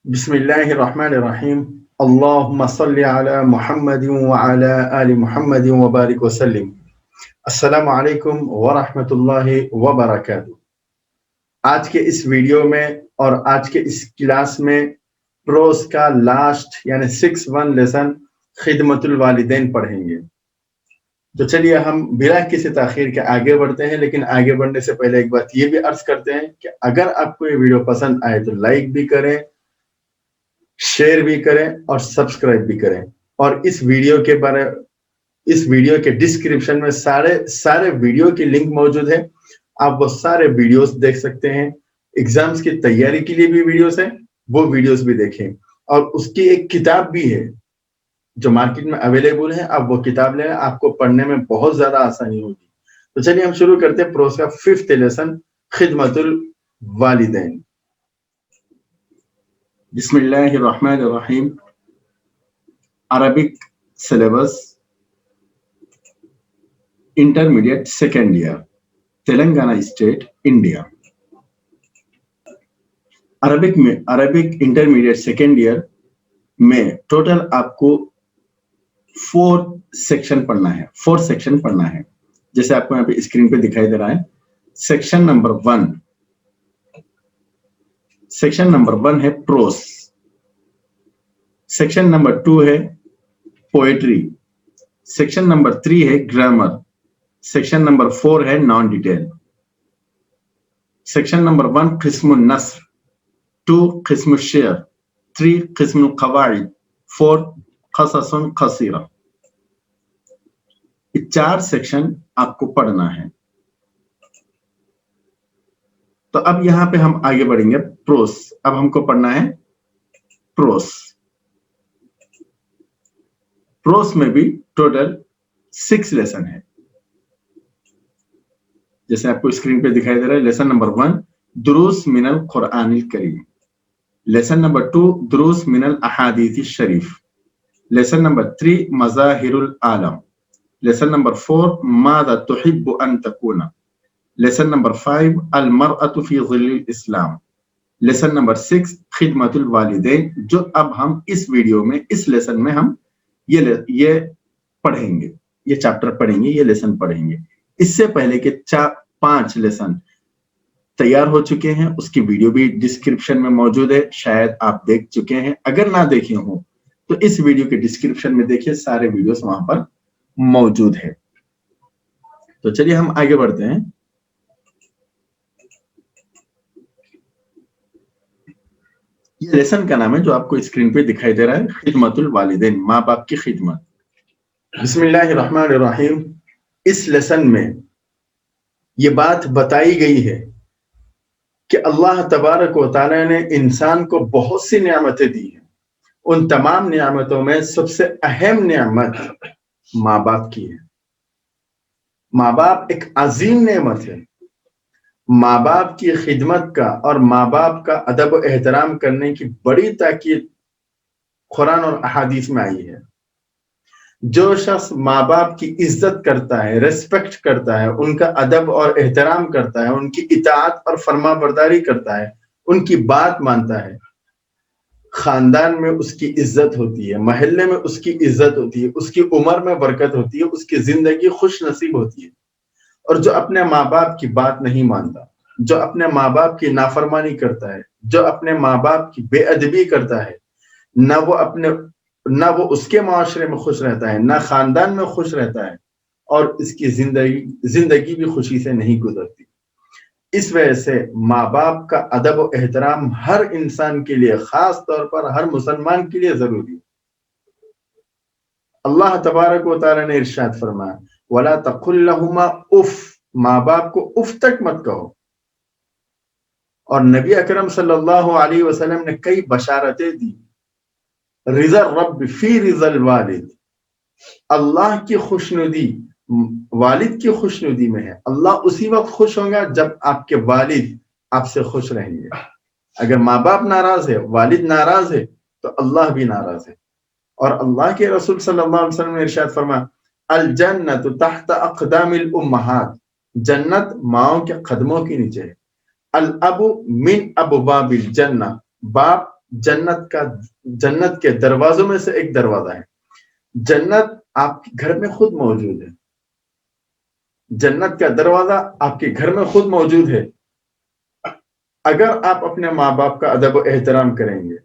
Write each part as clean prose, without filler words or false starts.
بسم الله الرحمن الرحيم. اللهم صل على محمد وعلى آل محمد وبارك وسلم. السلام علیکم ورحمۃ اللہ وبرکاتہ. آج کے اس ویڈیو میں اور آج کے اس کلاس میں پروز کا لاسٹ یعنی 6-1 لیسن خدمت الوالدین پڑھیں گے. تو چلیے ہم بلا کسی تاخیر کے آگے بڑھتے ہیں، لیکن آگے بڑھنے سے پہلے ایک بات یہ بھی عرض کرتے ہیں کہ اگر آپ کو یہ ویڈیو پسند آئے تو لائک بھی کریں، شیئر بھی کریں اور سبسکرائب بھی کریں. اور اس ویڈیو کے ڈسکرپشن میں سارے ویڈیو کی لنک موجود ہے. آپ وہ سارے ویڈیوز دیکھ سکتے ہیں. ایگزامز کی تیاری کے لیے بھی ویڈیوز ہیں، وہ ویڈیوز بھی دیکھیں. اور اس کی ایک کتاب بھی ہے جو مارکیٹ میں اویلیبل ہے، آپ وہ کتاب لیں، آپ کو پڑھنے میں بہت زیادہ آسانی ہوگی. تو چلیے ہم شروع کرتے ہیں پروز کا 5th لیسن خدمت الوالدین. بسم اللہ الرحمن الرحیم. Arabic syllabus intermediate second year, Telangana state, India. Arabic intermediate second year میں ٹوٹل آپ کو 4 سیکشن پڑھنا ہے. جیسے آپ کو یہاں پہ اسکرین پہ دکھائی دے رہا ہے. سیکشن نمبر 1 ہے پروس. سیکشن نمبر 2 ہے پوئٹری. سیکشن نمبر 3 ہے گرامر. سیکشن نمبر 4 ہے نان ڈیٹیل. سیکشن نمبر 1 قسم النثر، 2 قسم الشعر، 3 قسم القواعد، 4 قصص قصیرہ. یہ 4 سیکشن آپ کو پڑھنا ہے. تو اب یہاں پہ ہم آگے بڑھیں گے. پروس اب ہم کو پڑھنا ہے. پروس میں بھی ٹوٹل 6 لیسن ہے. جیسے آپ کو اسکرین پہ دکھائی دے رہا ہے. لیسن نمبر 1 دروس من القرآن الکریم. لیسن نمبر 2 دروس من الاحادیث الشریف. لیسن نمبر 3 مظاہر العالم. لیسن نمبر 4 ماذا تحب ان تکون. لیسن نمبر 5 المرأة فی ظل الاسلام. لیسن نمبر 6 خدمت الوالدین، جو اب ہم اس ویڈیو میں اس لیسن میں ہم یہ پڑھیں گے، یہ چیپٹر پڑھیں گے، یہ لیسن پڑھیں گے. اس سے پہلے کے 5 لیسن تیار ہو چکے ہیں، اس کی ویڈیو بھی ڈسکرپشن میں موجود ہے، شاید آپ دیکھ چکے ہیں. اگر نہ دیکھے ہوں تو اس ویڈیو کے ڈسکرپشن میں دیکھیے، سارے ویڈیوز وہاں پر موجود ہے. تو چلیے ہم آگے بڑھتے ہیں. یہ لیسن کا نام ہے جو آپ کو اسکرین پہ دکھائی دے رہا ہے، خدمت الوالدین، ماں باپ کی خدمت. بسم اللہ الرحمن الرحیم. اس لیسن میں یہ بات بتائی گئی ہے کہ اللہ تبارک و تعالیٰ نے انسان کو بہت سی نعمتیں دی ہیں. ان تمام نعمتوں میں سب سے اہم نعمت ماں باپ کی ہے. ماں باپ ایک عظیم نعمت ہے. ماں باپ کی خدمت کا اور ماں باپ کا ادب و احترام کرنے کی بڑی تاکید قرآن اور احادیث میں آئی ہے. جو شخص ماں باپ کی عزت کرتا ہے، ریسپیکٹ کرتا ہے، ان کا ادب اور احترام کرتا ہے، ان کی اطاعت اور فرما برداری کرتا ہے، ان کی بات مانتا ہے، خاندان میں اس کی عزت ہوتی ہے، محلے میں اس کی عزت ہوتی ہے، اس کی عمر میں برکت ہوتی ہے، اس کی زندگی خوش نصیب ہوتی ہے. اور جو اپنے ماں باپ کی بات نہیں مانتا، جو اپنے ماں باپ کی نافرمانی کرتا ہے، جو اپنے ماں باپ کی بے ادبی کرتا ہے، نہ وہ اس کے معاشرے میں خوش رہتا ہے، نہ خاندان میں خوش رہتا ہے، اور اس کی زندگی بھی خوشی سے نہیں گزرتی. اس وجہ سے ماں باپ کا ادب و احترام ہر انسان کے لیے، خاص طور پر ہر مسلمان کے لیے ضروری ہے. اللہ تبارک و تعالیٰ نے ارشاد فرمایا وَلَا تَقُلْ لَهُمَا اف، ماں باپ کو اف تک مت کہو. اور نبی اکرم صلی اللہ علیہ وسلم نے کئی بشارتیں دی. رضا الرب فی رضا الوالد، اللہ کی خوشنودی والد کی خوشنودی میں ہے. اللہ اسی وقت خوش ہوں گا جب آپ کے والد آپ سے خوش رہیں گے. اگر ماں باپ ناراض ہے، والد ناراض ہے، تو اللہ بھی ناراض ہے. اور اللہ کے رسول صلی اللہ علیہ وسلم نے ارشاد فرمایا الجنت تحت اقدام الامہات، جنت ماؤں کے قدموں کے نیچے ہے. الاب من ابواب الجنہ، باپ جنت کے دروازوں میں سے ایک دروازہ ہے. جنت آپ کے گھر میں خود موجود ہے. جنت کا دروازہ آپ کے گھر میں خود موجود ہے. اگر آپ اپنے ماں باپ کا ادب و احترام کریں گے،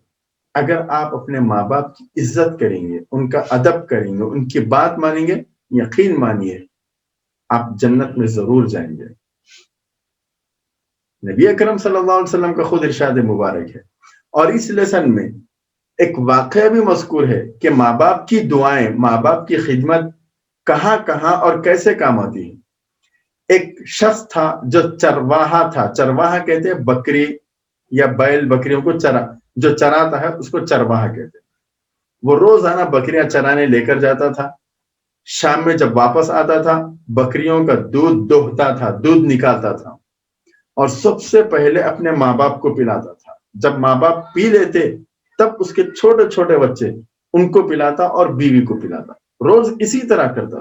اگر آپ اپنے ماں باپ کی عزت کریں گے، ان کا ادب کریں گے، ان کی بات مانیں گے، یقین مانیے آپ جنت میں ضرور جائیں گے. نبی اکرم صلی اللہ علیہ وسلم کا خود ارشاد مبارک ہے. اور اس لیسن میں ایک واقعہ بھی مذکور ہے کہ ماں باپ کی دعائیں، ماں باپ کی خدمت کہاں کہاں اور کیسے کام آتی ہے. ایک شخص تھا جو چرواہا تھا. چرواہا کہتے ہیں بکری یا بیل بکریوں کو جو چراتا ہے اس کو چرواہا کہتے ہیں. وہ روزانہ بکریاں چرانے لے کر جاتا تھا. شام میں جب واپس آتا تھا بکریوں کا دودھ دوہتا تھا، دودھ نکالتا تھا اور سب سے پہلے اپنے ماں باپ کو پلاتا تھا. جب ماں باپ پی لیتے تب اس کے چھوٹے چھوٹے بچے ان کو پلاتا اور بیوی کو پلاتا. روز اسی طرح کرتا.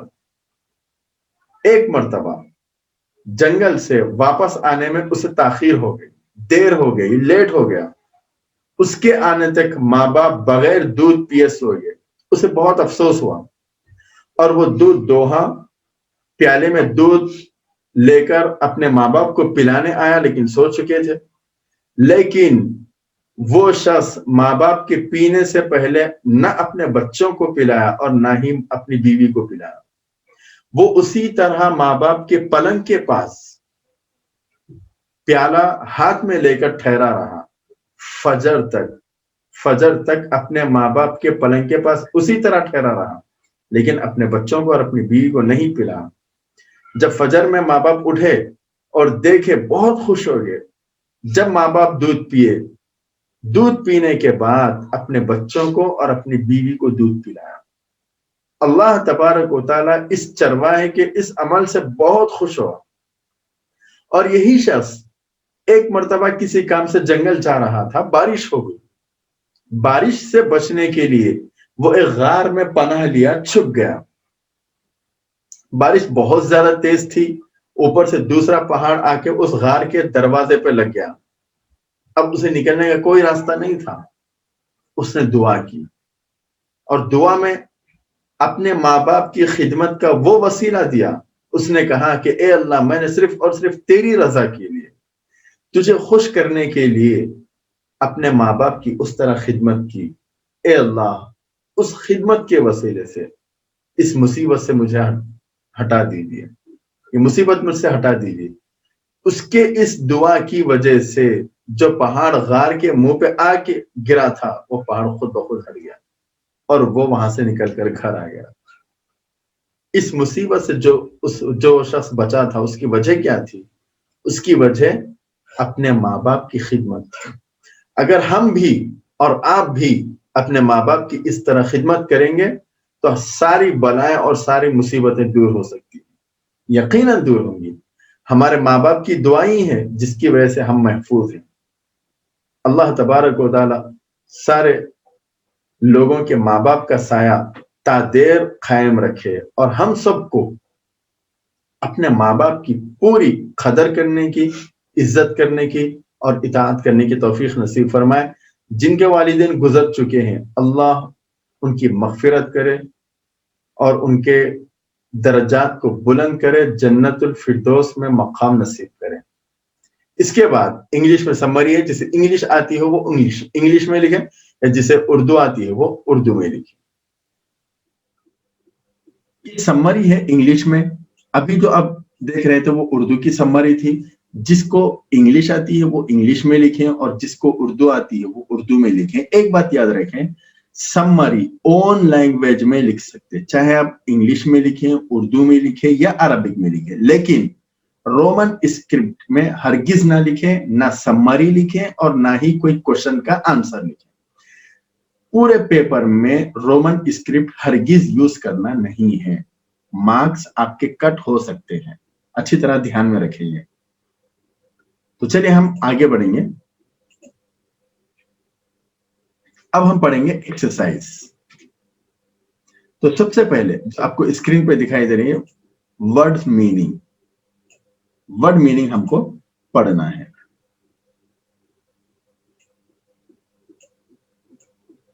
ایک مرتبہ جنگل سے واپس آنے میں اسے تاخیر ہو گئی، دیر ہو گئی، لیٹ ہو گیا. اس کے آنے تک ماں باپ بغیر دودھ پیے سو گئے. اسے بہت افسوس ہوا اور وہ دودھ دوہا، پیالے میں دودھ لے کر اپنے ماں باپ کو پلانے آیا، لیکن سو چکے تھے. لیکن وہ شخص ماں باپ کے پینے سے پہلے نہ اپنے بچوں کو پلایا اور نہ ہی اپنی بیوی کو پلایا. وہ اسی طرح ماں باپ کے پلنگ کے پاس پیالہ ہاتھ میں لے کر ٹھہرا رہا فجر تک اپنے ماں باپ کے پلنگ کے پاس اسی طرح ٹھہرا رہا، لیکن اپنے بچوں کو اور اپنی بیوی کو نہیں پلا. جب فجر میں ماں باپ اٹھے اور دیکھے بہت خوش ہو گئے. جب ماں باپ دودھ پینے کے بعد اپنے بچوں کو اور اپنی بیوی کو دودھ پلایا. اللہ تبارک و تعالیٰ اس چرواہے کے اس عمل سے بہت خوش ہوا. اور یہی شخص ایک مرتبہ کسی کام سے جنگل جا رہا تھا. بارش ہو گئی. بارش سے بچنے کے لیے وہ ایک غار میں پناہ لیا، چھپ گیا. بارش بہت زیادہ تیز تھی. اوپر سے دوسرا پہاڑ آ کے اس غار کے دروازے پہ لگ گیا. اب اسے نکلنے کا کوئی راستہ نہیں تھا. اس نے دعا کی اور دعا میں اپنے ماں باپ کی خدمت کا وہ وسیلہ دیا. اس نے کہا کہ اے اللہ، میں نے صرف اور صرف تیری رضا کے لیے، تجھے خوش کرنے کے لیے اپنے ماں باپ کی اس طرح خدمت کی. اے اللہ، اس خدمت کے وسیلے سے اس مصیبت سے مجھے ہٹا دیجیے، یہ مصیبت مجھ سے ہٹا دیجیے. اس کے اس دعا کی وجہ سے جو پہاڑ غار کے منہ پہ آ کے گرا تھا وہ پہاڑ خود بخود ہٹ گیا اور وہ وہاں سے نکل کر گھر آ گیا. اس مصیبت سے جو شخص بچا تھا اس کی وجہ کیا تھی؟ اس کی وجہ اپنے ماں باپ کی خدمت تھی. اگر ہم بھی اور آپ بھی اپنے ماں باپ کی اس طرح خدمت کریں گے تو ساری بلائیں اور ساری مصیبتیں دور ہو سکتی ہیں، یقیناً دور ہوں گی. ہمارے ماں باپ کی دعائیں ہیں جس کی وجہ سے ہم محفوظ ہیں. اللہ تبارک و تعالی سارے لوگوں کے ماں باپ کا سایہ تا دیر قائم رکھے اور ہم سب کو اپنے ماں باپ کی پوری قدر کرنے کی، عزت کرنے کی اور اطاعت کرنے کی توفیق نصیب فرمائے. جن کے والدین گزر چکے ہیں اللہ ان کی مغفرت کرے اور ان کے درجات کو بلند کرے، جنت الفردوس میں مقام نصیب کرے. اس کے بعد انگلش میں سمری ہے. جسے انگلش آتی ہے وہ انگلش میں لکھیں، یا جسے اردو آتی ہے وہ اردو میں لکھیں. یہ سمری ہے انگلش میں. ابھی جو اب دیکھ رہے تھے وہ اردو کی سمری تھی. جس کو انگلش آتی ہے وہ انگلش میں لکھیں اور جس کو اردو آتی ہے وہ اردو میں لکھیں. ایک بات یاد رکھیں، سمری اون لینگویج میں لکھ سکتے، چاہے آپ انگلش میں لکھیں، اردو میں لکھیں یا عربک میں لکھیں، لیکن رومن اسکرپٹ میں ہرگز نہ لکھیں، نہ سمری لکھیں اور نہ ہی کوئی کوشچن کا آنسر لکھیں. پورے پیپر میں رومن اسکرپٹ ہرگز یوز کرنا نہیں ہے. مارکس آپ کے کٹ ہو سکتے ہیں، اچھی طرح دھیان میں رکھیں گے. تو چلیے ہم آگے بڑھیں گے. اب ہم پڑھیں گے ایکسرسائز. تو سب سے پہلے جو آپ کو اسکرین پہ دکھائی دے رہی ہے ورڈ میننگ ہم کو پڑھنا ہے.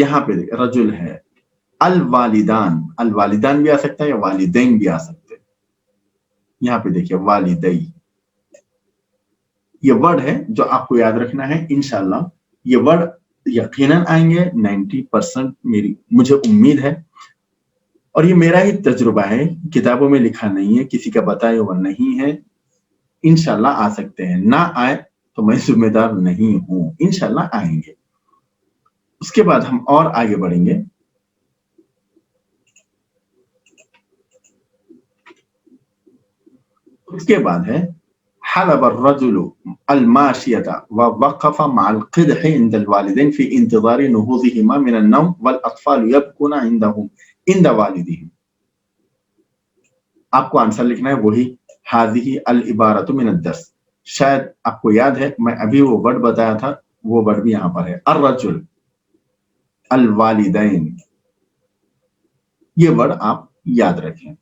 یہاں پہ رجل ہے. الوالدان، الوالدان بھی آ سکتا ہے یا والدین بھی آ سکتے ہیں. یہاں پہ دیکھیے والدئی، یہ ورڈ ہے جو آپ کو یاد رکھنا ہے. انشاءاللہ یہ ورڈ یقیناً آئیں گے 90%، مجھے امید ہے. اور یہ میرا ہی تجربہ ہے، کتابوں میں لکھا نہیں ہے، کسی کا بتایا ہوا نہیں ہے. انشاءاللہ آ سکتے ہیں، نہ آئے تو میں ذمہ دار نہیں ہوں، انشاءاللہ آئیں گے. اس کے بعد ہم اور آگے بڑھیں گے. اس کے بعد ہے حلب الرجل الماشية ووقف مع القدح عند الوالدين في انتظار نهوضهما من النوم والأطفال يبكون عند والدهم. آپ کو آنسر لکھنا ہے وہی هذه العبارة من الدرس. شاید آپ کو یاد ہے میں ابھی وہ ورڈ بتایا تھا، وہ ورڈ بھی یہاں پر ہے الرجل، الوالدین. یہ ورڈ آپ یاد رکھیں.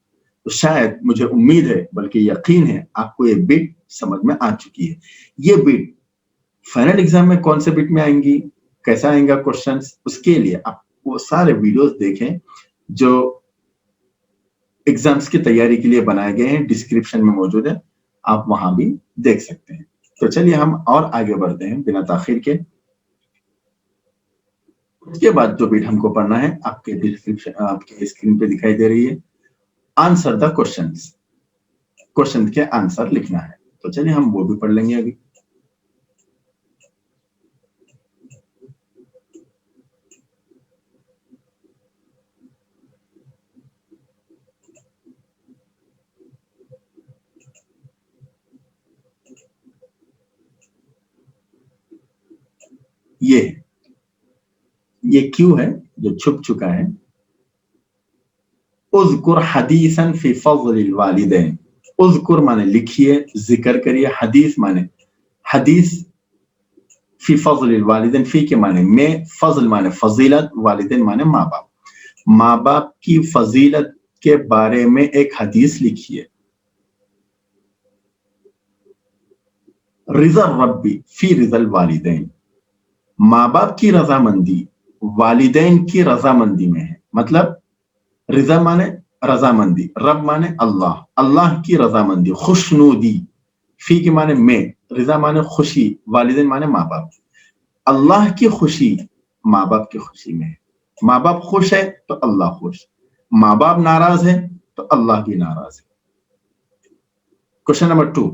تو شاید مجھے امید ہے بلکہ یقین ہے آپ کو یہ بٹ سمجھ میں آ چکی ہے. یہ بٹ فائنل ایگزام میں کون سے بٹ میں آئیں گی، کیسا آئیں گا کوشچنس، اس کے لیے آپ وہ سارے ویڈیوز دیکھیں جو ایگزامس کی تیاری کے لیے بنائے گئے ہیں، ڈسکرپشن میں موجود ہے، آپ وہاں بھی دیکھ سکتے ہیں. تو چلیے ہم اور آگے بڑھتے ہیں بنا تاخیر کے. اس کے بعد جو بٹ ہم کو پڑھنا ہے آپ کے ڈسکرپشن، آپ کے اسکرین پہ دکھائی دے رہی ہے. آنسر دا کوشچنس، کوشچن کے آنسر لکھنا ہے. تو چلیے ہم وہ بھی پڑھ لیں گے ابھی. یہ کیوں ہے جو چھپ چکا ہے. اذکر حدیثا فی فضل الوالدین. اذکر مانے لکھیے، ذکر کریے، حدیث مانے حدیث، فی فضل الوالدین، فی کے مانے میں، فضل مانے فضیلت، والدین مانے ماں باپ. ماں باپ کی فضیلت کے بارے میں ایک حدیث لکھیے. رضا ربی فی رضا الوالدین، ماں باپ کی رضامندی والدین کی رضامندی میں ہے. مطلب رضا مانے رضامندی، رب مانے اللہ، اللہ کی رضامندی، خوشنودی. فی کے مانے میں، رضا مانے خوشی، والدین مانے ماں باپ. اللہ کی خوشی ماں باپ کی خوشی میں ہے. ماں باپ خوش ہے تو اللہ خوش، ماں باپ ناراض ہے تو اللہ بھی ناراض ہے. کوشچن نمبر 2،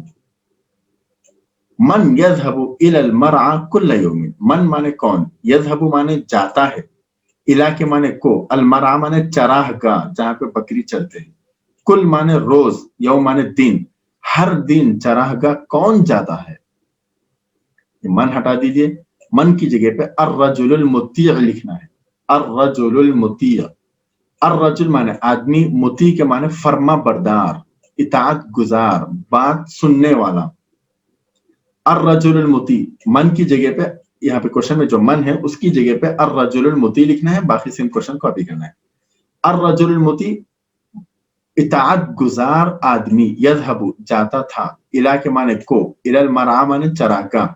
من یذهب الى المرعى كل يوم. من مانے کون، یذهب مانے جاتا ہے، الہ کے مانے کو، المرعى مانے چراہ گاہ جہاں پہ بکری چرتے ہیں، کل مانے روز، یوم مانے دن، ہر دن چراہ گاہ کون جاتا ہے. من ہٹا دیجئے، من کی جگہ پہ الرجل المطیع لکھنا ہے. الرجل المطیع، الرجل مانے آدمی، مطیع کے مانے فرما بردار، اطاعت گزار، بات سننے والا. الرجل المطیع، من کی جگہ پہ یہاں پہ کوشچن میں جو من ہے اس کی جگہ پہ الرجل المطیع لکھنا ہے، باقی سیم کوشچن کاپی کرنا ہے. الرجل المطیع اطاعت گزار آدمی، یذهب جاتا تھا، الہ کے مانے کو، الى المرعى مانے چراگاہ،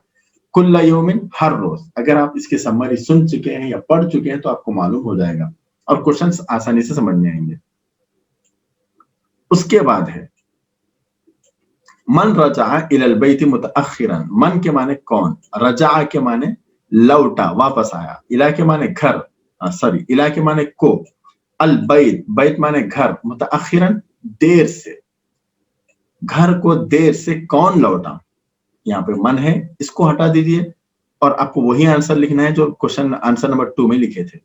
کل یوم ہر روز. اگر آپ اس کی سمری سن چکے ہیں یا پڑھ چکے ہیں تو آپ کو معلوم ہو جائے گا اور کوشچنس آسانی سے سمجھ میں آئیں گے. اس کے بعد ہے من رجع الى البیت متأخرا. من کے معنی کون، رجع کے معنی لوٹا، واپس آیا، الہ کے معنی گھر، الہ کے معنی کو، البیت، بیت معنی گھر، متأخرا دیر سے، گھر کو دیر سے کون لوٹا. یہاں پہ من ہے، اس کو ہٹا دیجئے اور آپ کو وہی آنسر لکھنا ہے جو کوشچن آنسر نمبر 2 میں لکھے تھے.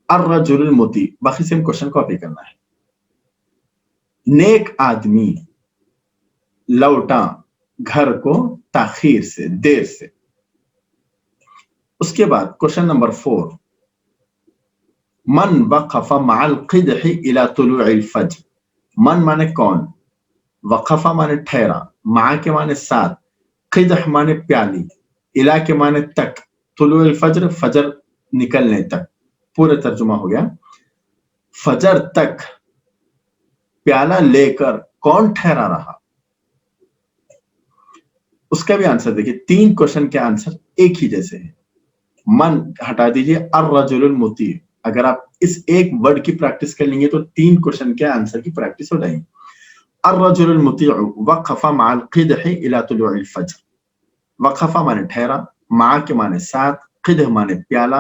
الرجل المطیع، باقی سیم کوشچن کاپی کرنا ہے. نیک آدمی لوٹا گھر کو تاخیر سے، دیر سے. اس کے بعد کوشچن نمبر 4، من وقف مع القدح الى طلوع الفجر. من مانے کون، وقفہ مانے ٹھہرا، مع کے مانے ساتھ، قدح مانے پیالی، الہ کے مانے تک، طلوع الفجر فجر نکلنے تک. پورا ترجمہ ہو گیا، فجر تک پیالہ لے کر کون ٹھہرا رہا. اس کا بھی آنسر دیکھیے، 3 کوشچن کے آنسر ایک ہی جیسے ہیں. من ہٹا دیجیے, الرجل المطیع. اگر آپ اس ایک ورڈ کی پریکٹس کر لیں گے تو 3 کوشچن کے آنسر کی پریکٹس ہو جائے گی. الرجل المطیع وقف مع القدح الى طلوع الفجر. وقفہ مانے ٹھہرا, مع کے مانے ساتھ, قدح مانے پیالہ,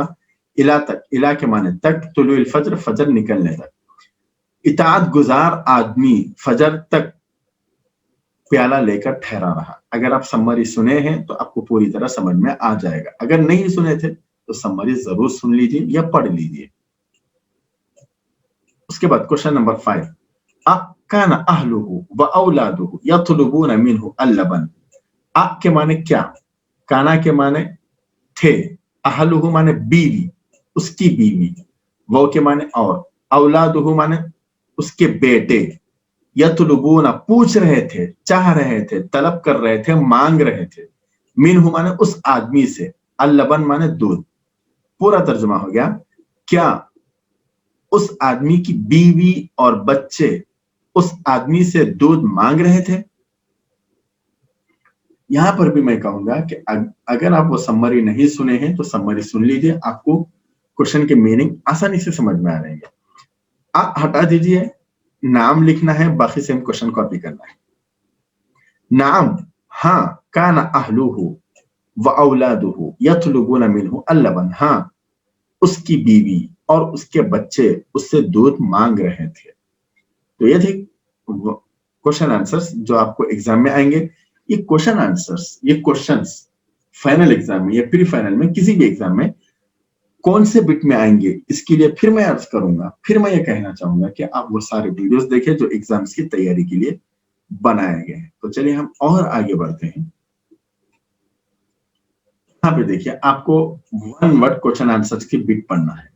الى تک, الى کے مانے تک, طلوع الفجر فجر نکلنے تک. اطاعت گزار آدمی فجر تک پیالہ لے کر ٹھہرا رہا. اگر آپ سمری سنے ہیں تو آپ کو پوری طرح سمجھ میں آ جائے گا, اگر نہیں سنے تھے تو سمری ضرور سن لیجیے یا پڑھ لیجیے. اس کے بعد کوشچن نمبر 5, کان اہلہ و اولادہ یطلبون منہ اللبن. کے معنی کیا, کانا کے معنی تھے, اہلہ معنی بیوی, اس کی بیوی, وہ کے معنی اور, اولادہ معنی اس کے بیٹے, یطلبون پوچھ رہے تھے, چاہ رہے تھے, طلب کر رہے تھے, مانگ رہے تھے, منہ معنی اس آدمی سے, اللبن معنی دودھ. پورا ترجمہ ہو گیا, کیا اس آدمی کی بیوی اور بچے اس آدمی سے دودھ مانگ رہے تھے. یہاں پر بھی میں کہوں گا کہ اگر آپ وہ سمری نہیں سنے ہیں تو سمری سن لیجیے, آپ کو کوشچن کے میننگ آسانی سے سمجھ میں آ رہے ہیں. آپ ہٹا دیجیے, نام لکھنا ہے, باقی سیم کوشچن کاپی کرنا ہے. نعم, ہاں, کان اہلہ و اولادہ یطلبون منہ اللبن, ہاں اس کی بیوی اور اس کے بچے اس سے دودھ مانگ رہے تھے. تو یہ تھے کوشچن آنسرز جو آپ کو ایگزام میں آئیں گے. یہ کوشچن آنسرز, یہ کوشچنز فائنل ایگزام میں یا پری فائنل میں کسی بھی ایگزام میں کون سے بٹ میں آئیں گے, اس کے لیے پھر میں عرض کروں گا. پھر میں یہ کہنا چاہوں گا کہ آپ وہ سارے ویڈیوز دیکھیں جو ایگزامز کی تیاری کے لیے بنائے گئے ہیں. تو چلیے ہم اور آگے بڑھتے ہیں. یہاں پہ دیکھیے, آپ کو 1 ورڈ کوشچن آنسرز کی بٹ پڑھنا ہے.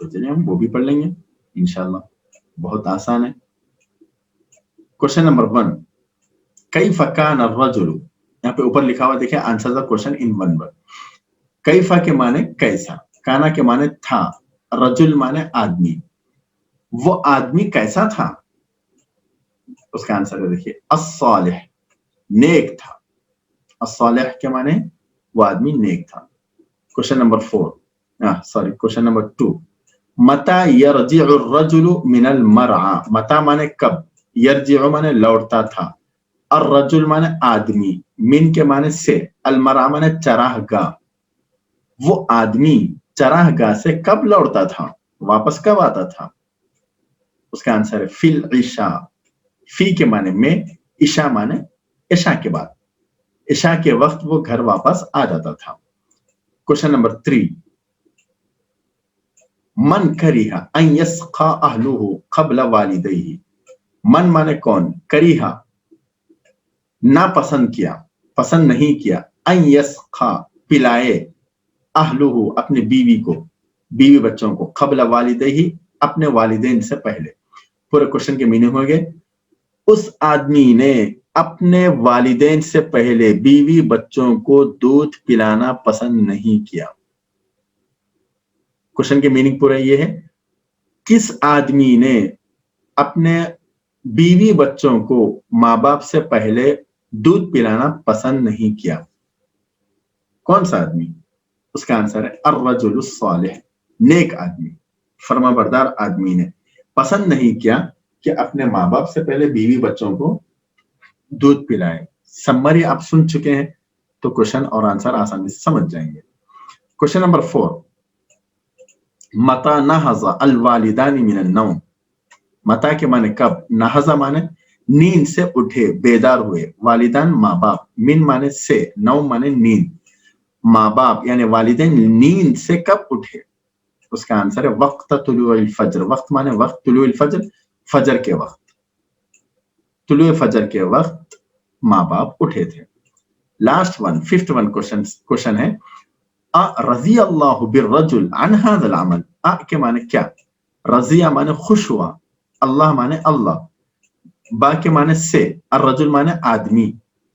تو چلیے ہم وہ بھی پڑھ لیں گے انشاءاللہ, بہت آسان ہے. کوشچن نمبر 1, کیف کان الرجل, یہاں پہ اوپر لکھا ہوا دیکھیں, answer the question in 1 word. کیفا کے معنی کیسا, کانا کے معنی تھا, رجل معنی آدمی, وہ آدمی کیسا تھا. اس کا آنسر دیکھیے, الصالح, نیک تھا. الصالح کے معنی وہ آدمی نیک تھا. کوشچن نمبر 4, کوشچن نمبر 2, متى يرجع الرجل من المرعى. متا معنی کب, یرجع معنی لوٹتا تھا, الرجل معنی آدمی, من کے معنی سے, المرعى معنی چراہ گاہ. وہ آدمی چراہ گاہ سے کب لوٹتا تھا, واپس کب آتا تھا. اس کا آنسر ہے فی العشاء. فی کے معنی میں, عشاء معنی عشاء کے بعد, عشاء کے وقت وہ گھر واپس آ جاتا تھا. کوشچن نمبر 3, من کریہ ان یسقى اہلہ قبل والدیہ. من مانے کون, کریہ ناپسند کیا, پسند نہیں کیا, ان یسقى پلائے, اہلہ اپنے بیوی کو, بیوی بچوں کو, قبل والدیہ اپنے والدین سے پہلے. پورے کوشچن کے میننگ ہو گئے, اس آدمی نے اپنے والدین سے پہلے بیوی بچوں کو دودھ پلانا پسند نہیں کیا. کوشچن کے میننگ پورا یہ ہے, کس آدمی نے اپنے بیوی بچوں کو ماں باپ سے پہلے دودھ پلانا پسند نہیں کیا. کون سا آدمی. اس کا آنسر ہے الرجل الصالح, نیک آدمی, فرما بردار آدمی نے پسند نہیں کیا کہ اپنے ماں باپ سے پہلے بیوی بچوں کو دودھ پلائے. سمری آپ سن چکے ہیں تو کوشچن اور آنسر آسانی سے سمجھ جائیں گے. کوشچن نمبر 4, متى نہض الوالدان من النوم. متا کے معنی کب, نہض معنی نیند سے اٹھے, بیدار ہوئے, والدان ماں باپ, من معنی سے, نوم معنی نیند, ماں باپ یعنی والدین نیند سے کب اٹھے. اس کا آنسر ہے وقت طلوع الفجر. وقت معنی وقت, طلوع الفجر فجر کے وقت, طلوع فجر کے وقت ماں باپ اٹھے تھے. لاسٹ 5th ون کوشچن ہے, رضی اللہ بالرجل عن هذا العمل. کے معنی کیا, رضیہ معنی خوش ہوا, اللہ معنی اللہ, با کے معنی سے, الرجل معنی آدمی,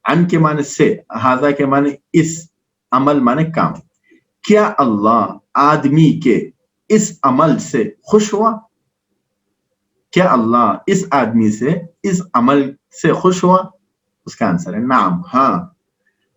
عن کے معنی سے, هذا کے معنی اس, عمل معنی کام. کیا اللہ آدمی کے اس عمل سے خوش ہوا. کیا اللہ اس آدمی سے اس عمل سے خوش ہوا. اس کا آنسر ہے نعم, ہاں.